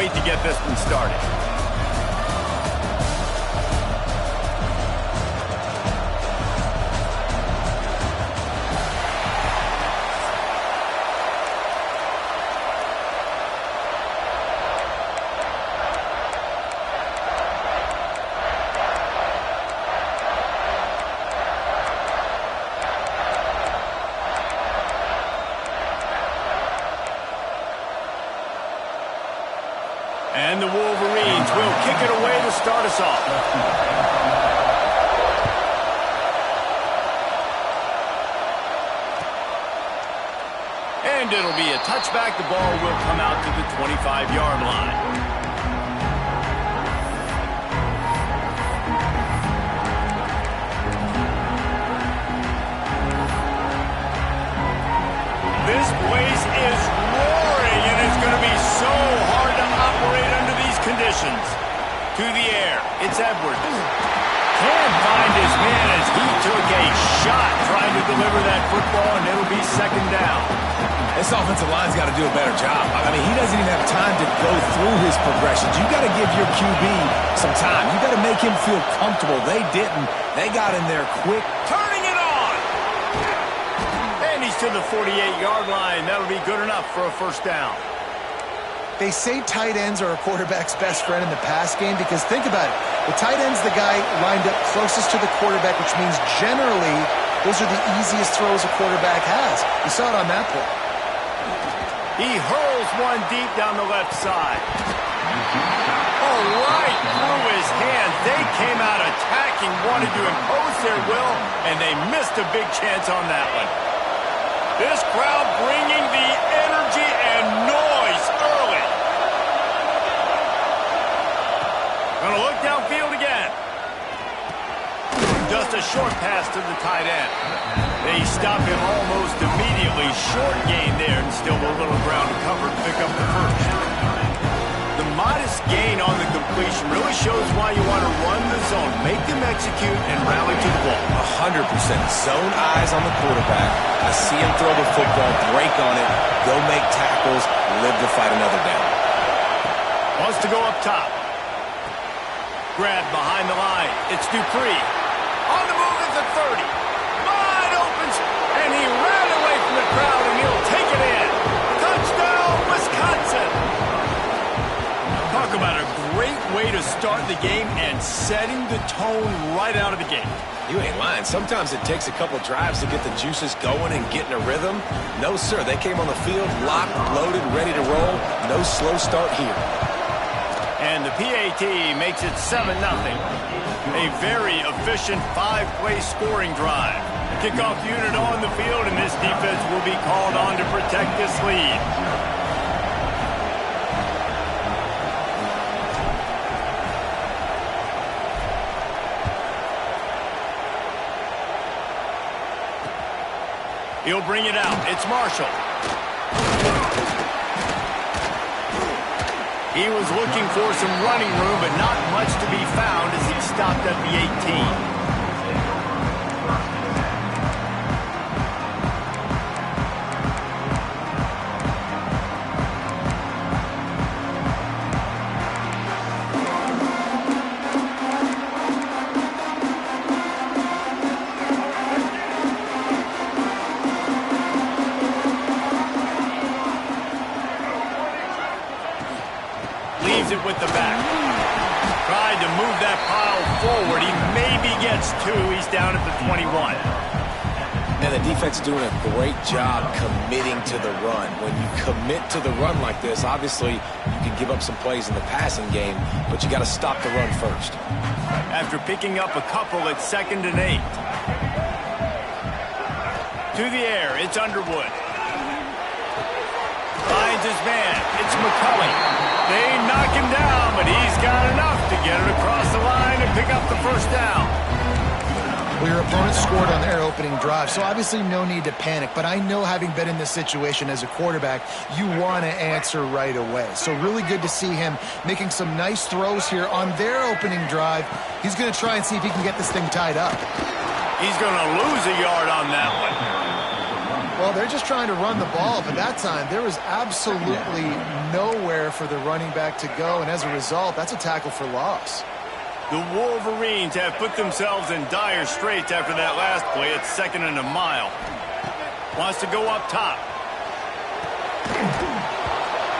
wait to get this one started. And the Wolverines will kick it away to start us off. And it'll be a touchback. The ball will come out to the 25-yard line. This place is roaring, and it's going to be so hard to operate under these conditions. To the air, it's Edwards. Can't find his man as he took a shot trying to deliver that football, and it'll be second down. This offensive line's got to do a better job. I mean, he doesn't even have time to go through his progressions. You got to give your QB some time. You got to make him feel comfortable. They didn't. They got in there quick. Turning it on! And he's to the 48-yard line. That'll be good enough for a first down. They say tight ends are a quarterback's best friend in the pass game because think about it. The tight end's the guy lined up closest to the quarterback, which means generally those are the easiest throws a quarterback has. You saw it on that play. He hurls one deep down the left side. Oh, right through his hands. They came out attacking, wanted to impose their will, and they missed a big chance on that one. This crowd bringing the energy and noise early. Gonna look downfield again. Just a short pass to the tight end. They stop him almost immediately. Short gain there, and still a little ground to cover to pick up the first. The modest gain on the completion really shows why you want to run the zone. Make them execute and rally to the ball. 100%. Zone eyes on the quarterback. I see him throw the football, break on it, go make tackles, live to fight another down. Wants to go up top. Grab behind the line. It's Dupree. On the move at the 30. Wide opens, and he ran away from the crowd, and he'll take it in. Touchdown, Wisconsin. Talk about a great way to start the game and setting the tone right out of the gate. You ain't lying. Sometimes it takes a couple drives to get the juices going and get in a rhythm. No, sir. They came on the field locked, loaded, ready to roll. No slow start here. And the PAT makes it 7-0. A very efficient 5-play scoring drive. Kickoff unit on the field, and this defense will be called on to protect this lead. He'll bring it out. It's Marshall. He was looking for some running room, but not much to be found as he stopped at the 18. It with the back. Tried to move that pile forward. He maybe gets 2. He's down at the 21. And the defense doing a great job committing to the run. When you commit to the run like this, obviously you can give up some plays in the passing game, but you got to stop the run first. After picking up a couple at 2nd and 8. To the air, it's Underwood. Finds his man. It's McCulley. They knock him down, but he's got enough to get it across the line and pick up the first down. Well, your opponent scored on their opening drive, so obviously no need to panic. But I know, having been in this situation as a quarterback, you want to answer right away. So really good to see him making some nice throws here on their opening drive. He's going to try and see if he can get this thing tied up. He's going to lose a yard on that one. Well, they're just trying to run the ball, but that time there was absolutely nowhere for the running back to go, and as a result, that's a tackle for loss. The Wolverines have put themselves in dire straits after that last play. It's 2nd and a mile. Wants to go up top.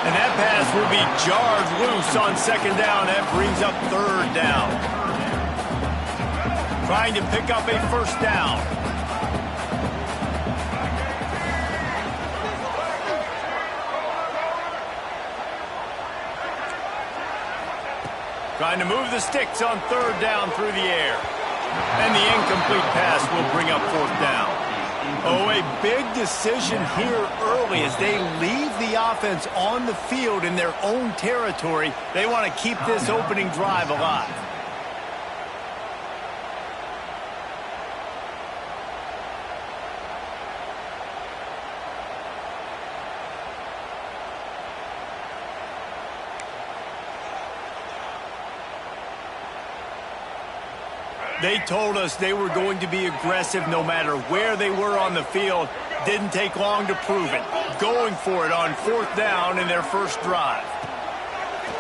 And that pass will be jarred loose on 2nd down. That brings up 3rd down. Trying to pick up a 1st down. Trying to move the sticks on 3rd down through the air. And the incomplete pass will bring up 4th down. Oh, a big decision here early as they leave the offense on the field in their own territory. They want to keep this opening drive alive. They told us they were going to be aggressive no matter where they were on the field. Didn't take long to prove it. Going for it on 4th down in their first drive.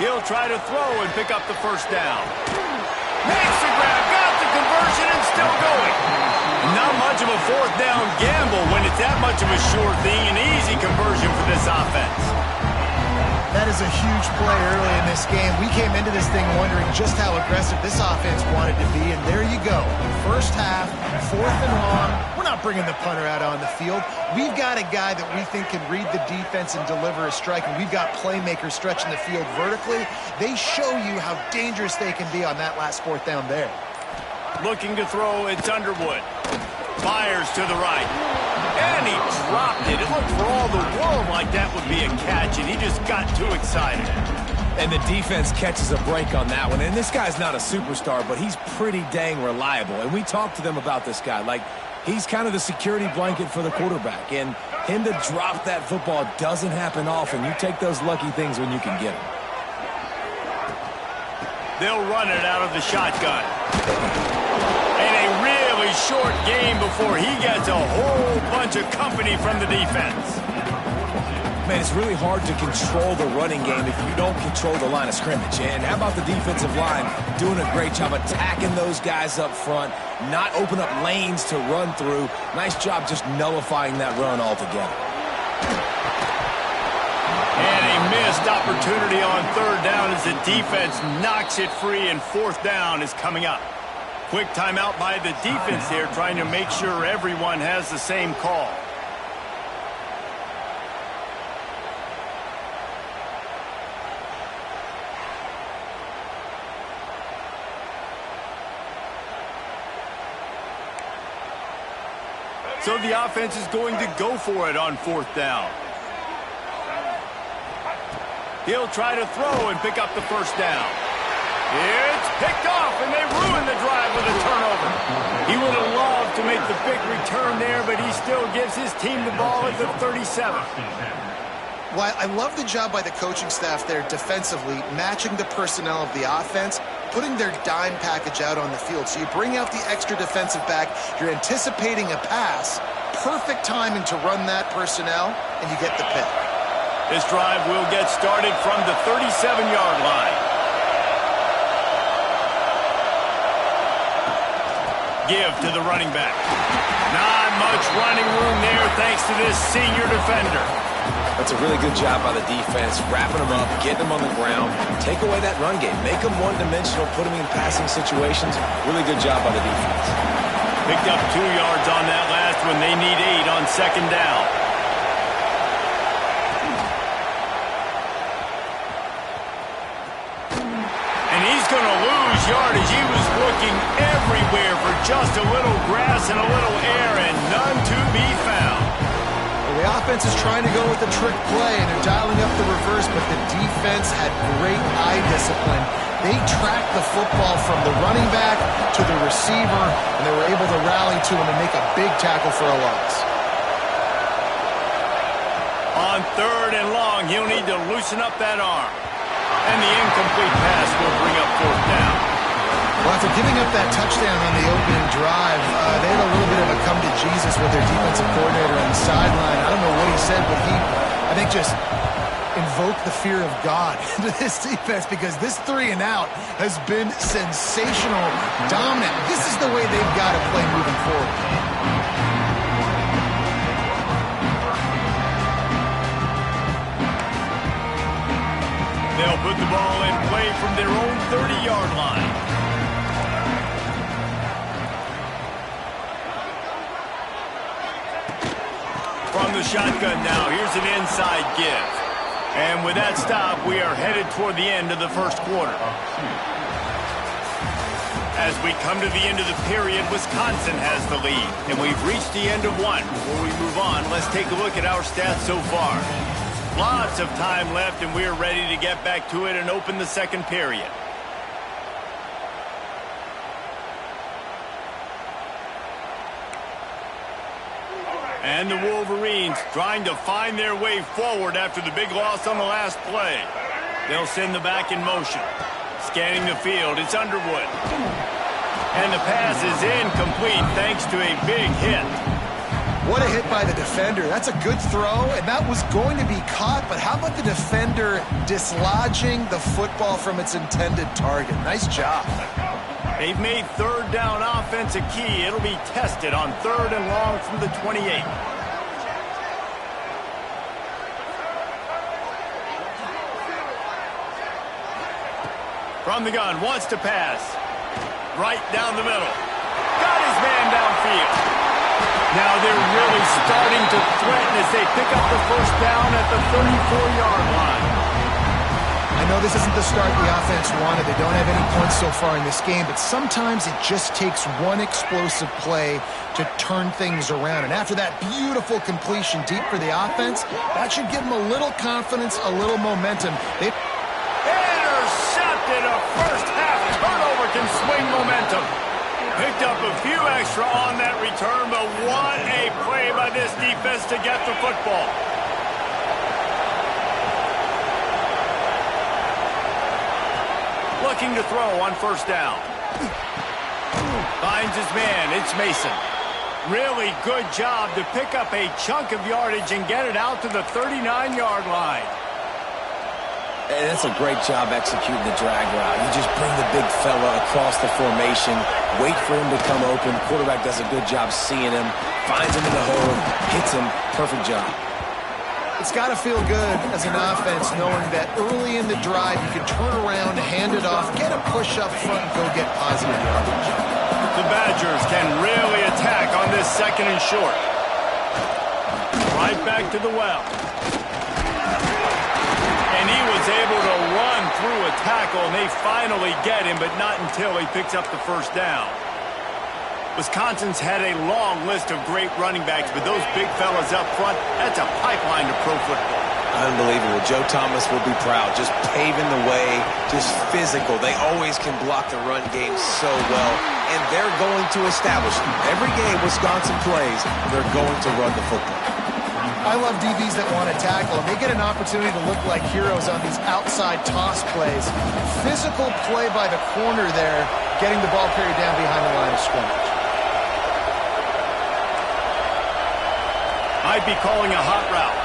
He'll try to throw and pick up the 1st down. Makes the grab, got the conversion, and still going. Not much of a 4th down gamble when it's that much of a sure thing. An easy conversion for this offense. That is a huge play early in this game. We came into this thing wondering just how aggressive this offense wanted to be, and there you go. First half, 4th and long. We're not bringing the punter out on the field. We've got a guy that we think can read the defense and deliver a strike, and we've got playmakers stretching the field vertically. They show you how dangerous they can be on that last 4th down there. Looking to throw, it's Underwood. Fires to the right. And he dropped it. It looked for all the world like that would be a catch, and he just got too excited. And the defense catches a break on that one. And this guy's not a superstar, but he's pretty dang reliable. And we talked to them about this guy. Like, he's kind of the security blanket for the quarterback. And him to drop that football doesn't happen often. You take those lucky things when you can get them. They'll run it out of the shotgun. And a really short game before he gets a whole bunch of company from the defense. Man, it's really hard to control the running game if you don't control the line of scrimmage. And how about the defensive line doing a great job attacking those guys up front, not open up lanes to run through. Nice job just nullifying that run altogether. And a missed opportunity on 3rd down as the defense knocks it free, and 4th down is coming up. Quick timeout by the defense there, trying to make sure everyone has the same call. So the offense is going to go for it on 4th down. He'll try to throw and pick up the 1st down. It's picked off, and they ruin the drive with a turnover. He would have loved to make the big return there, but he still gives his team the ball at the 37. Well, I love the job by the coaching staff there defensively, matching the personnel of the offense, putting their dime package out on the field. So you bring out the extra defensive back, you're anticipating a pass, perfect timing to run that personnel, and you get the pick. This drive will get started from the 37-yard line. Give to the running back. Not much running room there thanks to this senior defender. That's a really good job by the defense, wrapping them up, getting them on the ground, take away that run game, make them one-dimensional, put them in passing situations. Really good job by the defense. Picked up 2 yards on that last one. They need 8 on 2nd down. And he's going to lose yardage. He was looking everywhere for just a little grass and a little air, and none to be found. The offense is trying to go with the trick play, and they're dialing up the reverse, but the defense had great eye discipline. They tracked the football from the running back to the receiver, and they were able to rally to him and make a big tackle for a loss. On 3rd and long, he'll need to loosen up that arm. And the incomplete pass will bring up 4th down. Well, after giving up that touchdown on the opening drive, they had a little bit of a come to Jesus with their defensive coordinator on the sideline. I don't know what he said, but I think, just invoked the fear of God into this defense, because this 3 and out has been sensational, dominant. This is the way they've got to play moving forward. They'll put the ball in play from their own 30-yard line. From the shotgun now, here's an inside give. And with that stop, we are headed toward the end of the first quarter. As we come to the end of the period, Wisconsin has the lead. And we've reached the end of one. Before we move on, let's take a look at our stats so far. Lots of time left, and we're ready to get back to it and open the second period. And the Wolverines trying to find their way forward after the big loss on the last play. They'll send the back in motion. Scanning the field, it's Underwood. And the pass is incomplete thanks to a big hit. What a hit by the defender. That's a good throw, and that was going to be caught, but how about the defender dislodging the football from its intended target? Nice job. They've made third down offense a key. It'll be tested on 3rd and long from the 28. From the gun, wants to pass. Right down the middle. Got his man downfield. Now they're really starting to threaten as they pick up the first down at the 34-yard line. I know this isn't the start the offense wanted. They don't have any points so far in this game, but sometimes it just takes one explosive play to turn things around. And after that beautiful completion deep for the offense, that should give them a little confidence, a little momentum. Intercepted. A first-half turnover can swing momentum. Picked up a few extra on that return, but what a play by this defense to get the football. Looking to throw on first down. Finds his man. It's Mason. Really good job to pick up a chunk of yardage and get it out to the 39-yard line. And that's a great job executing the drag route. You just bring the big fella across the formation, wait for him to come open. Quarterback does a good job seeing him, finds him in the hole, hits him. Perfect job. It's got to feel good as an offense knowing that early in the drive you can turn around, hand it off, get a push up front, and go get positive yardage. The Badgers can really attack on this 2nd and short. Right back to the well. And he was able to run through a tackle, and they finally get him, but not until he picks up the first down. Wisconsin's had a long list of great running backs, but those big fellas up front, that's a pipeline to pro football. Unbelievable. Joe Thomas will be proud. Just paving the way, just physical. They always can block the run game so well, and they're going to establish every game Wisconsin plays, they're going to run the football. I love DBs that want to tackle, and they get an opportunity to look like heroes on these outside toss plays. Physical play by the corner there, getting the ball carried down behind the line of scrimmage. Might be calling a hot route.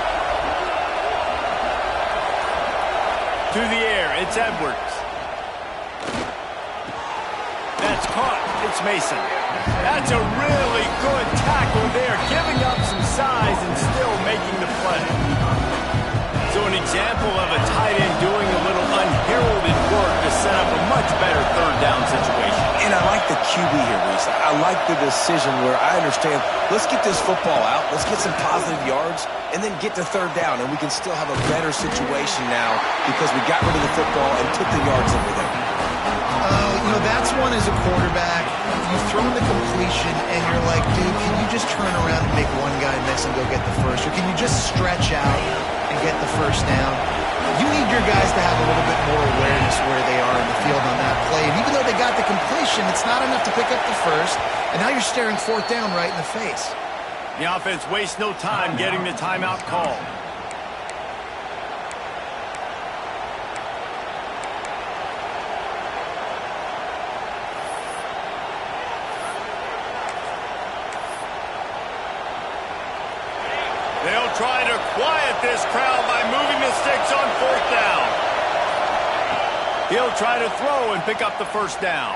To the air, it's Edwards. That's caught. It's Mason. That's a really good tackle there, giving up some size and still making the play. So an example of a tight end doing a little unheralded work to set up a much better 3rd down situation. And I like the QB here, Reese. I like the decision where I understand, let's get this football out, let's get some positive yards, and then get to 3rd down, and we can still have a better situation now because we got rid of the football and took the yards over there. That's one as a quarterback. You've thrown the completion, and you're like, dude, can you just turn around and make one guy miss and go get the first? Or can you just stretch out and get the first down? You need your guys to have a little bit more awareness where they are in the field on that play. And even though they got the completion, it's not enough to pick up the first. And now you're staring 4th down right in the face. The offense wastes no time getting the timeout called. quiet this crowd by moving the sticks on 4th down. He'll try to throw and pick up the first down.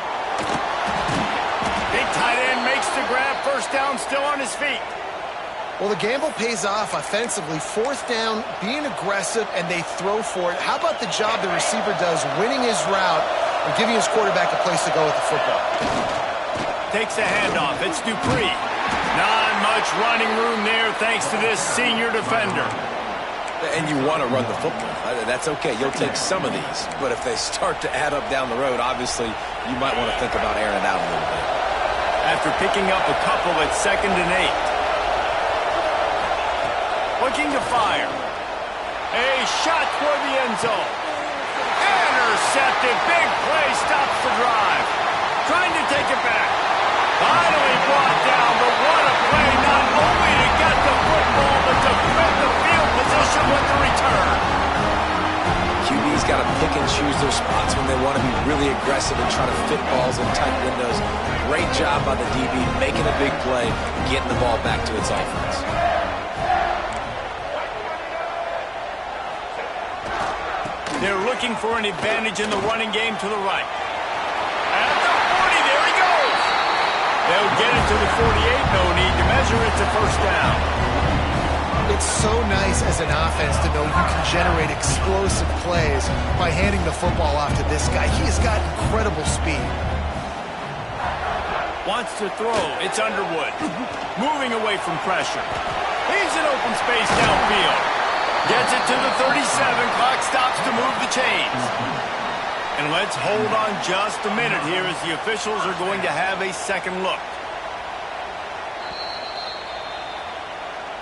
Big tight end makes the grab. First down, still on his feet. Well, the gamble pays off offensively. 4th down, being aggressive, and they throw for it. How about the job the receiver does winning his route and giving his quarterback a place to go with the football? Takes the handoff. It's Dupree. Not much running room there thanks to this senior defender. And you want to run the football. That's okay. You'll take some of these. But if they start to add up down the road, obviously, you might want to think about airing it out a little bit. After picking up a couple at 2nd and 8. Looking to fire. A shot toward the end zone. Intercepted. Big play stops the drive. Trying to take it back. Finally brought down, but what a play. Not only to get the football, but to fit the field position with the return. QB's got to pick and choose their spots when they want to be really aggressive and try to fit balls in tight windows. Great job by the DB making a big play, getting the ball back to its offense. They're looking for an advantage in the running game to the right. At the 40, there he goes. They'll get it to the 48, no need to measure it to first down. It's so nice as an offense to know you can generate explosive plays by handing the football off to this guy. He has got incredible speed. Wants to throw. It's Underwood. Moving away from pressure. He's in open space downfield. Gets it to the 37. Clock stops to move the chains. And let's hold on just a minute here as the officials are going to have a second look.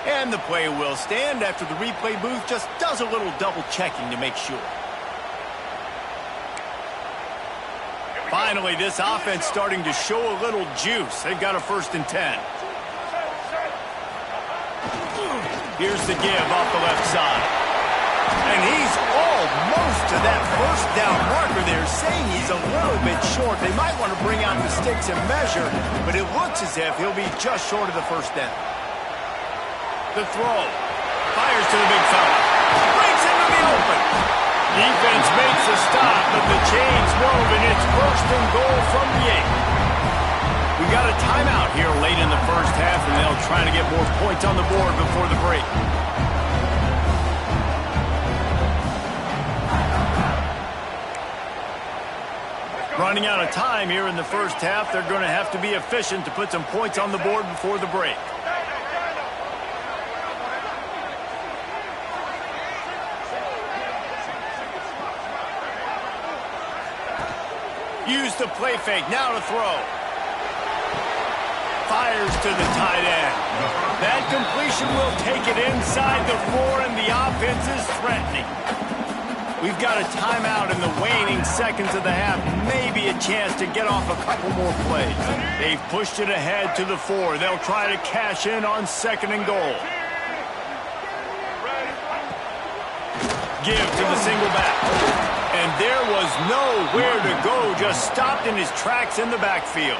And the play will stand after the replay booth just does a little double checking to make sure. Finally, this offense starting to show a little juice. They've got a 1st and 10. Here's the give off the left side. And he's almost to that first down marker there, saying he's a little bit short. They might want to bring out the sticks and measure, but it looks as if he'll be just short of the first down. The throw. Fires to the big fella. Breaks into the open. Defense makes a stop, but the chains move, and it's 1st and goal from the 8. We got a timeout here late in the first half, and they'll try to get more points on the board before the break. Running out of time here in the first half. They're going to have to be efficient to put some points on the board before the break. Use the play fake. Now to throw. Fires to the tight end. That completion will take it inside the 4, and the offense is threatening. We've got a timeout in the waning seconds of the half. Maybe a chance to get off a couple more plays. They've pushed it ahead to the 4. They'll try to cash in on 2nd and goal. Give to the single back. And there was nowhere to go. Just stopped in his tracks in the backfield.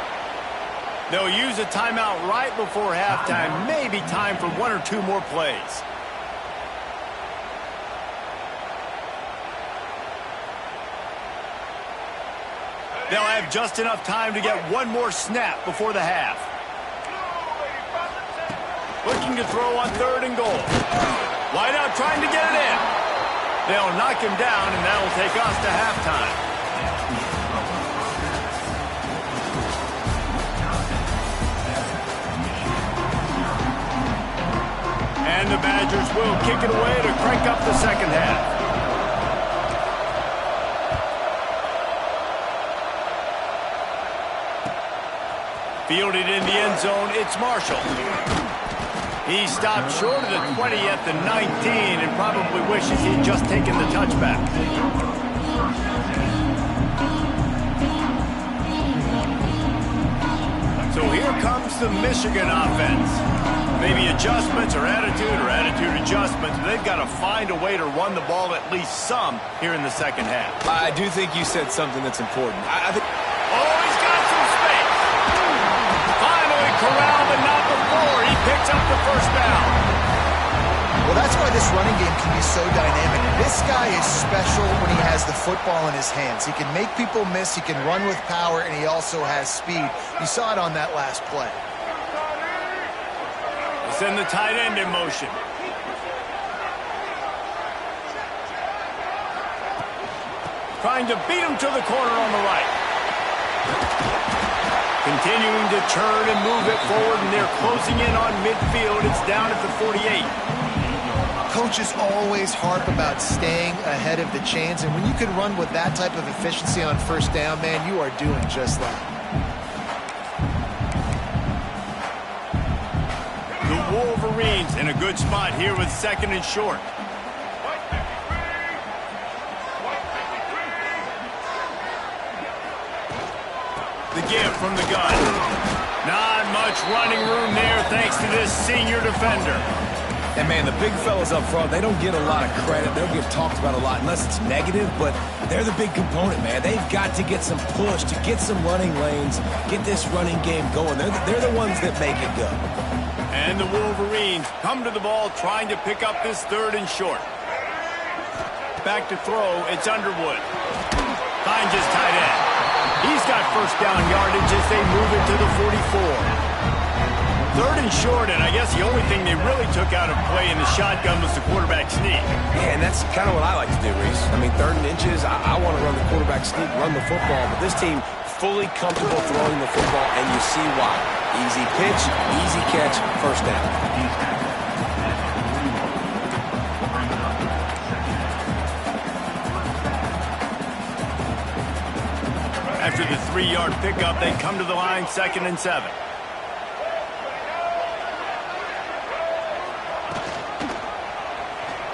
They'll use a timeout right before halftime. Maybe time for 1 or 2 more plays. They'll have just enough time to get 1 more snap before the half. Looking to throw on 3rd and goal. Wide out trying to get it in. They'll knock him down, and that'll take us to halftime. And the Badgers will kick it away to crank up the second half. Fielded in the end zone, it's Marshall. He stopped short of the 20 at the 19 and probably wishes he'd just taken the touchback. So here comes the Michigan offense. Maybe adjustments or attitude adjustments. They've got to find a way to run the ball at least some here in the second half. I do think you said something that's important. I think... Oh, he's got some space. Finally corralled, but not before. He picks up the first down. Well, that's why this running game can be so dynamic. This guy is special when he has the football in his hands. He can make people miss, he can run with power, and he also has speed. You saw it on that last play. Send the tight end in motion. Trying to beat him to the corner on the right. Continuing to turn and move it forward, and they're closing in on midfield. It's down at the 48. Coaches always harp about staying ahead of the chains, and when you can run with that type of efficiency on first down, man, you are doing just that. The Wolverines in a good spot here with second and short. The give from the gun. Not much running room there thanks to this senior defender. And, man, the big fellas up front, they don't get a lot of credit. They don't get talked about a lot unless it's negative, but they're the big component, man. They've got to get some push, to get some running lanes, get this running game going. They're the ones that make it go. And the Wolverines come to the ball trying to pick up this third and short. Back to throw, it's Underwood. Finds his tight end. He's got first down yardage as they move it to the 44. Third and short, and I guess the only thing they really took out of play in the shotgun was the quarterback sneak. Yeah, and that's kind of what I like to do, Reese. I mean, third and inches, I want to run the quarterback sneak, run the football, but this team fully comfortable throwing the football, and you see why. Easy pitch, easy catch, first down. After the 3-yard pickup, they come to the line, 2nd and 7.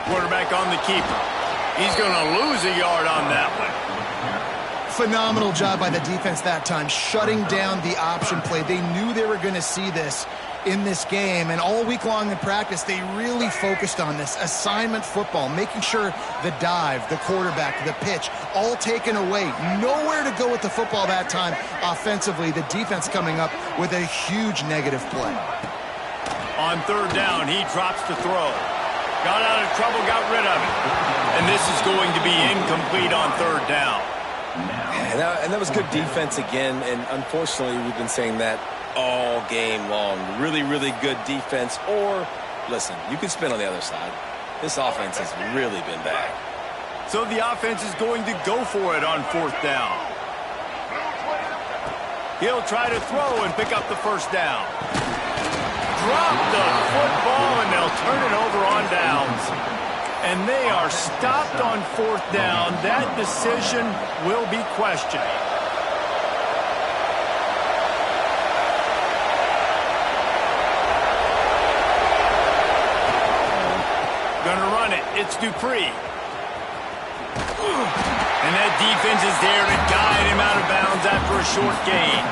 Quarterback on the keeper. He's going to lose a yard on that one. Phenomenal job by the defense that time, shutting down the option play. They knew they were going to see this in this game, and all week long in practice, they really focused on this assignment football, making sure the dive, the quarterback, the pitch, all taken away. Nowhere to go with the football that time offensively. The defense coming up with a huge negative play. On third down, he drops to throw. Got out of trouble, got rid of it. And this is going to be incomplete on third down. And that was good defense again, and unfortunately we've been saying that all game long. Really, really good defense. Or, listen, you can spin on the other side. This offense has really been bad. So the offense is going to go for it on fourth down. He'll try to throw and pick up the first down. Drop the football, and they'll turn it over on downs. And they are stopped on fourth down. That decision will be questioned. Gonna run it. It's Dupree. And that defense is there to guide him out of bounds after a short gain.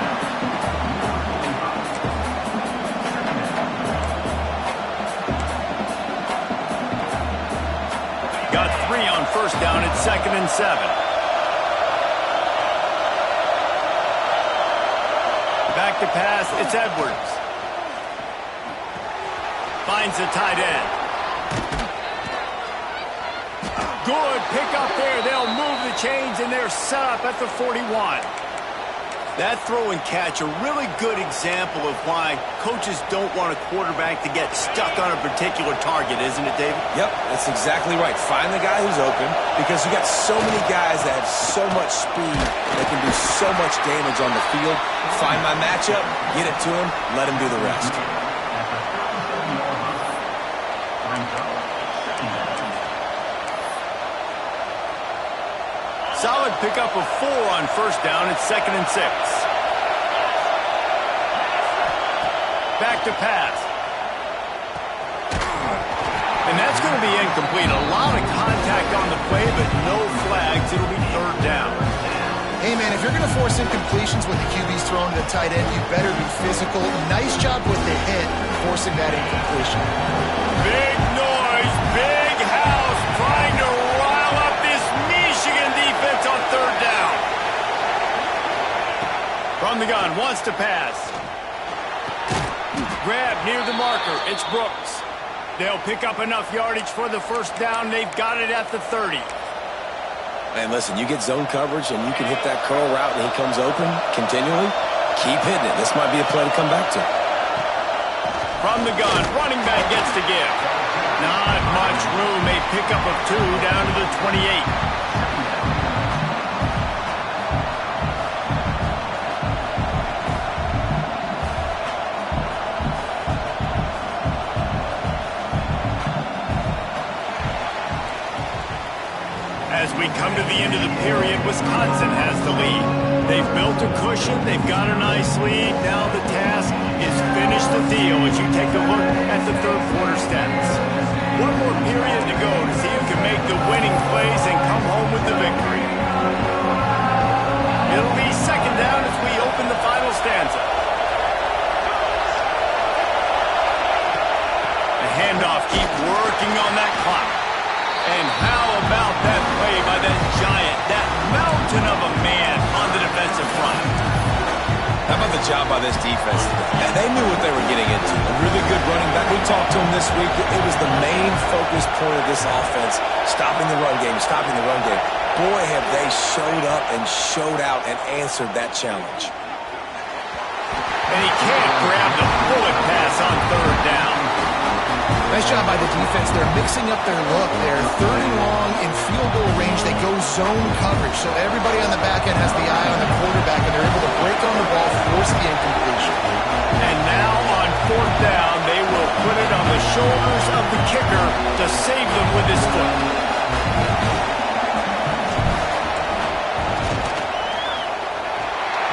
Got 3 on first down at 2nd and 7. Back to pass, it's Edwards. Finds the tight end. Good pickup there. They'll move the chains, and they're set up at the 41. That throw and catch, a really good example of why coaches don't want a quarterback to get stuck on a particular target, isn't it, David? Yep, that's exactly right. Find the guy who's open, because you got so many guys that have so much speed that can do so much damage on the field. Find my matchup, get it to him, let him do the rest. Solid pickup of 4 on first down at 2nd and 6. Back to pass. And that's going to be incomplete. A lot of contact on the play, but no flags. It'll be third down. Hey, man, if you're going to force incompletions with the QB's throwing to the tight end, you better be physical. Nice job with the hit, forcing that incompletion. Big noise, big house, trying to rile up this Michigan defense on third down. From the gun, wants to pass. Grab near the marker. It's Brooks. They'll pick up enough yardage for the first down. They've got it at the 30. And listen, you get zone coverage and you can hit that curl route and he comes open continually. Keep hitting it. This might be a play to come back to. From the gun, running back gets to give. Not much room. A pickup of 2 down to the 28. As we come to the end of the period, Wisconsin has the lead. They've built a cushion. They've got a nice lead. Now the task is finish the deal as you take a look at the third quarter stats. One more period to go to see who can make the winning plays and come home with the victory. It'll be second down as we open the final stanza. The handoff, keep working on that clock. And how about that play by that giant, that mountain of a man on the defensive front? How about the job by this defense? They knew what they were getting into. A really good running back. We talked to him this week. It was the main focus point of this offense, stopping the run game, stopping the run game. Boy, have they showed up and showed out and answered that challenge. And he can't grab the bullet pass on third down. Nice job by the defense. They're mixing up their look. They're third and long in field goal range. They go zone coverage. So everybody on the back end has the eye on the quarterback, and they're able to break on the ball, force the incompletion. And now on fourth down, they will put it on the shoulders of the kicker to save them with his foot.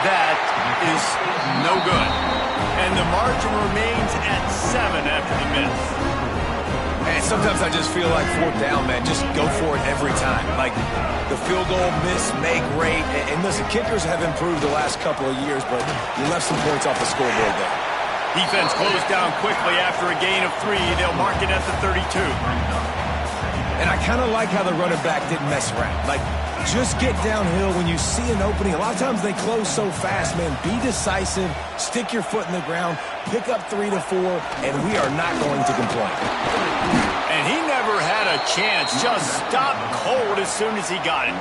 That is no good. And the margin remains at 7 after the miss. And sometimes I just feel like fourth down, man, just go for it every time. Like the field goal miss, make rate. And listen, kickers have improved the last couple of years, but you left some points off the scoreboard there. Defense closed down quickly after a gain of 3. They'll mark it at the 32. And I kind of like how the running back didn't mess around. Like, just get downhill when you see an opening. A lot of times they close so fast, man. Be decisive, stick your foot in the ground, pick up 3 to 4, and we are not going to complain. And he never had a chance. Just stopped cold as soon as he got it.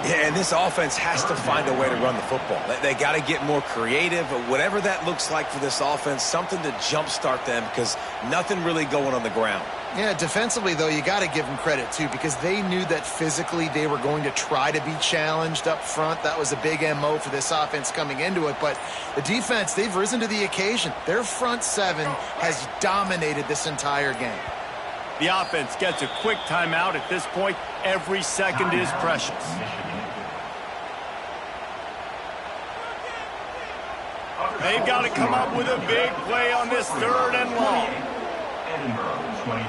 Yeah, and this offense has to find a way to run the football. They got to get more creative, but whatever that looks like for this offense, something to jumpstart them because nothing really going on the ground. Yeah, defensively, though, you got to give them credit, too, because they knew that physically they were going to try to be challenged up front. That was a big MO for this offense coming into it. But the defense, they've risen to the occasion. Their front seven has dominated this entire game. The offense gets a quick timeout at this point. Every second is precious. They've got to come up with a big play on this third and long. Edinburgh, 23.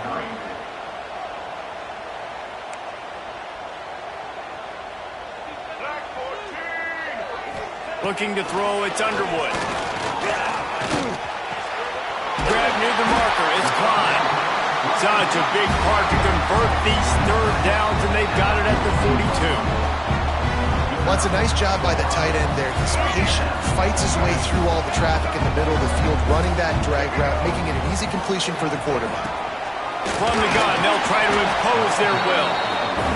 Looking to throw, it's Underwood. Grab near the marker, it's Klein. Such a big part to convert these third downs, and they've got it at the 42. Well, it's a nice job by the tight end there. He's patient, fights his way through all the traffic in the middle of the field, running that drag route, making it an easy completion for the quarterback. From the gun, they'll try to impose their will.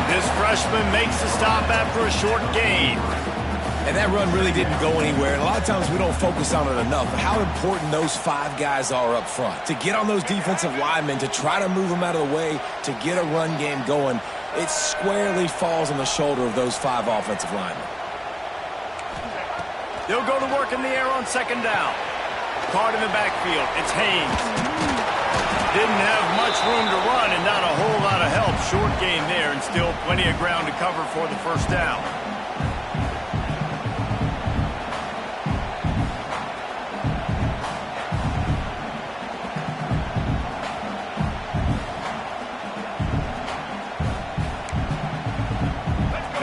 This freshman makes the stop after a short gain. And that run really didn't go anywhere. And a lot of times we don't focus on it enough. But how important those 5 guys are up front. To get on those defensive linemen, to try to move them out of the way, to get a run game going, it squarely falls on the shoulder of those 5 offensive linemen. They'll go to work in the air on second down. Caught in the backfield. It's Haynes. Didn't have much room to run and not a whole lot of help. Short gain there and still plenty of ground to cover for the first down.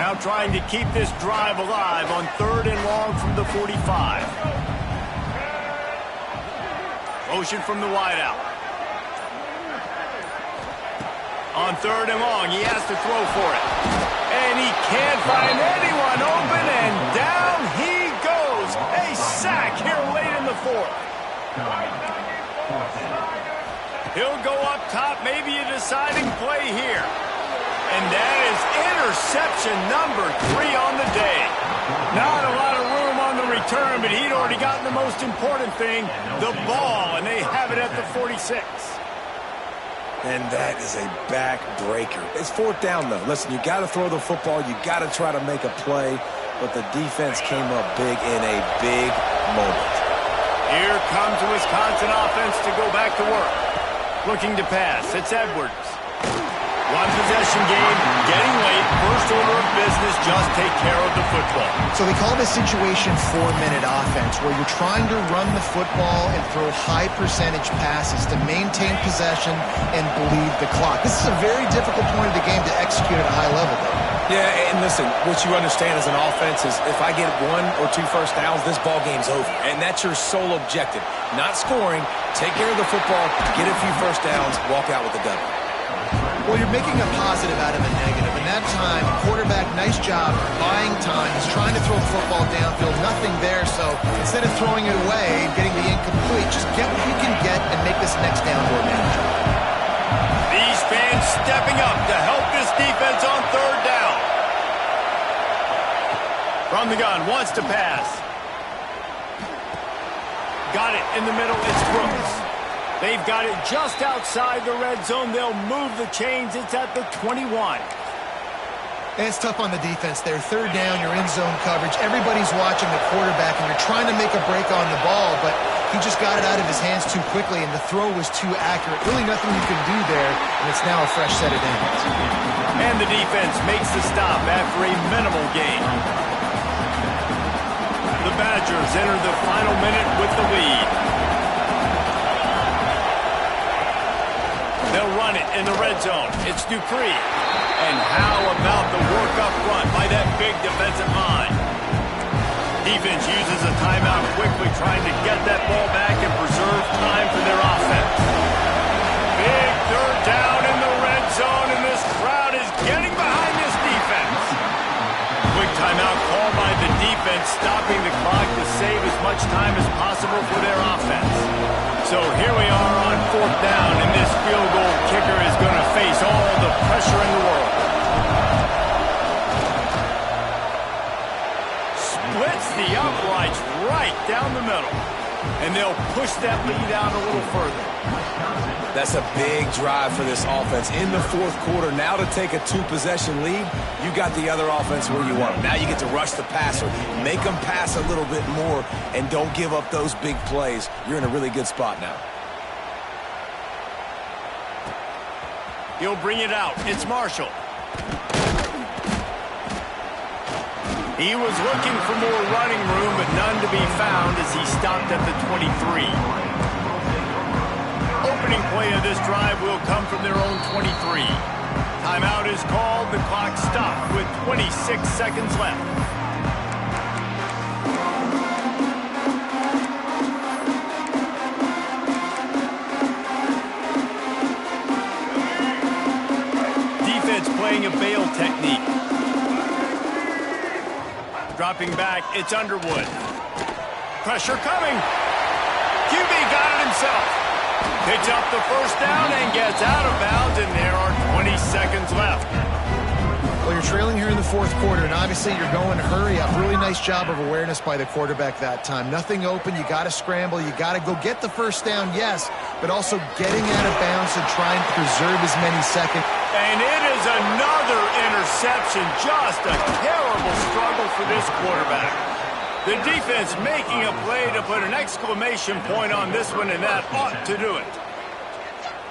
Now trying to keep this drive alive on third and long from the 45. Motion from the wideout. On third and long, he has to throw for it. And he can't find anyone open, and down he goes. A sack here late in the fourth. He'll go up deciding play here. And that is interception number 3 on the day. Not a lot of room on the return, but he'd already gotten the most important thing, the ball, and they have it at the 46. And that is a backbreaker. It's 4th down, though. Listen, you got to throw the football. You got to try to make a play, but the defense came up big in a big moment. Here comes the Wisconsin offense to go back to work. Looking to pass. It's Edwards. One possession game, getting late. First order of business, just take care of the football. So they call this situation 4-minute offense, where you're trying to run the football and throw high percentage passes to maintain possession and bleed the clock. This is a very difficult point of the game to execute at a high level, though. Yeah, and listen, what you understand as an offense is if I get 1 or 2 first downs, this ball game's over. And that's your sole objective. Not scoring, take care of the football, get a few first downs, walk out with the W. Well, you're making a positive out of a negative. In that time, quarterback, nice job buying time. He's trying to throw the football downfield. Nothing there, so instead of throwing it away and getting the incomplete, just get what you can get and make this next down more manageable. These fans stepping up to help this defense on 3rd down. From the gun, wants to pass. Got it in the middle, it's Brooks. They've got it just outside the red zone. They'll move the chains. It's at the 21. And it's tough on the defense there. 3rd down, you're in zone coverage. Everybody's watching the quarterback, and you're trying to make a break on the ball, but he just got it out of his hands too quickly, and the throw was too accurate. Really nothing you can do there, and it's now a fresh set of downs. And the defense makes the stop after a minimal gain. The Badgers enter the final minute with the lead. They'll run it in the red zone. It's Dupree. And how about the work up front by that big defensive line? Defense uses a timeout quickly, trying to get that ball back and preserve time for their offense. Big 3rd down in the red zone, and this crowd is getting behind this defense. Quick timeout called by the defense, stopping the clock to save as much time as possible for their offense. So here we are on 4th down, and this field goal kicker is going to face all the pressure in the world. Splits the uprights right down the middle, and they'll push that lead out a little further. That's a big drive for this offense in the 4th quarter. Now to take a 2-possession lead, you got the other offense where you want them. Now you get to rush the passer, make them pass a little bit more, and don't give up those big plays. You're in a really good spot now. He'll bring it out. It's Marshall. He was looking for more running room, but none to be found as he stopped at the 23. Opening play of this drive will come from their own 23. Timeout is called. The clock stopped with 26 seconds left. Defense playing a bail technique. Dropping back, it's Underwood. Pressure coming. QB got it himself. Picks up the 1st down and gets out of bounds, and there are 20 seconds left. Well, you're trailing here in the 4th quarter, and obviously you're going to hurry up. Really nice job of awareness by the quarterback that time. Nothing open. You got to scramble. You got to go get the 1st down, yes, but also getting out of bounds and try and preserve as many seconds. And it is another interception. Just a terrible struggle for this quarterback. The defense making a play to put an exclamation point on this one, and that ought to do it.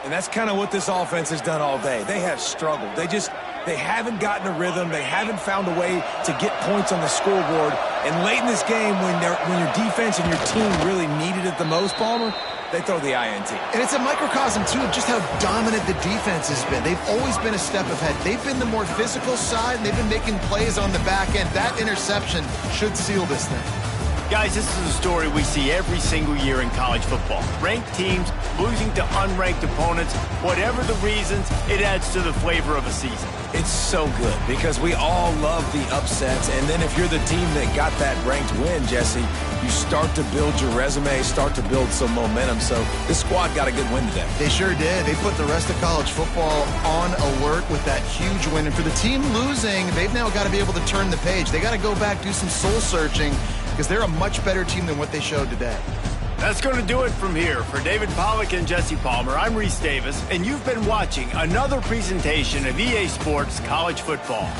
And that's kind of what this offense has done all day. They have struggled. They haven't gotten a rhythm. They haven't found a way to get points on the scoreboard. And late in this game, when your defense and your team really needed it the most, Palmer, they throw the INT. And it's a microcosm, too, of just how dominant the defense has been. They've always been a step ahead. They've been the more physical side, and they've been making plays on the back end. That interception should seal this thing. Guys, this is a story we see every single year in college football. Ranked teams losing to unranked opponents. Whatever the reasons, it adds to the flavor of a season. It's so good because we all love the upsets, and then if you're the team that got that ranked win, Jesse, you start to build your resume, start to build some momentum. So this squad got a good win today. They sure did. They put the rest of college football on alert with that huge win. And for the team losing, they've now got to be able to turn the page. They got to go back, do some soul searching, because they're a much better team than what they showed today. That's going to do it from here. For David Pollack and Jesse Palmer, I'm Reese Davis, and you've been watching another presentation of EA Sports College Football.